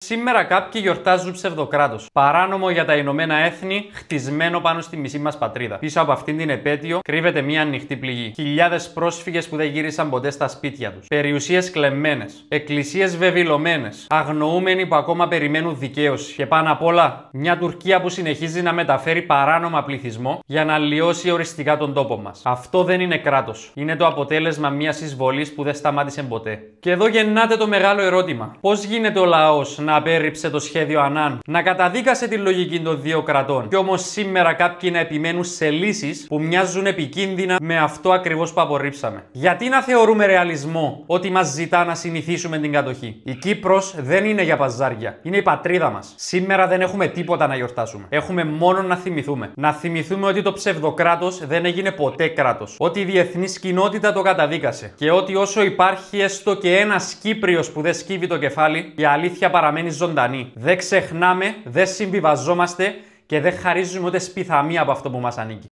Σήμερα κάποιοι γιορτάζουν ψευδοκράτος. Παράνομο για τα Ηνωμένα Έθνη, χτισμένο πάνω στη μισή μας πατρίδα. Πίσω από αυτήν την επέτειο κρύβεται μια ανοιχτή πληγή. Χιλιάδες πρόσφυγες που δεν γύρισαν ποτέ στα σπίτια τους. Περιουσίες κλεμμένες. Εκκλησίες βεβηλωμένες. Αγνοούμενοι που ακόμα περιμένουν δικαίωση. Και πάνω απ' όλα, μια Τουρκία που συνεχίζει να μεταφέρει παράνομα πληθυσμό για να αλλοιώσει οριστικά τον τόπο μας. Αυτό δεν είναι κράτος. Είναι το αποτέλεσμα μιας εισβολής που δεν σταμάτησε ποτέ. Και εδώ γεννάται το μεγάλο ερώτημα. Πώς γίνεται ο λαός να απέρριψε το σχέδιο Ανάν, να καταδίκασε τη λογική των δύο κρατών, και όμως σήμερα κάποιοι να επιμένουν σε λύσεις που μοιάζουν επικίνδυνα με αυτό ακριβώς που απορρίψαμε? Γιατί να θεωρούμε ρεαλισμό ότι μας ζητά να συνηθίσουμε την κατοχή? Η Κύπρος δεν είναι για παζάρια. Είναι η πατρίδα μας. Σήμερα δεν έχουμε τίποτα να γιορτάσουμε. Έχουμε μόνο να θυμηθούμε. Να θυμηθούμε ότι το ψευδοκράτος δεν έγινε ποτέ κράτος. Ότι η διεθνής κοινότητα το καταδίκασε. Και ότι όσο υπάρχει έστω και ένας Κύπριος που δεν σκύβει το κεφάλι, η αλήθεια παραμένει ζωντανή. Δεν ξεχνάμε, δεν συμβιβαζόμαστε και δεν χαρίζουμε ούτε σπιθαμία από αυτό που μας ανήκει.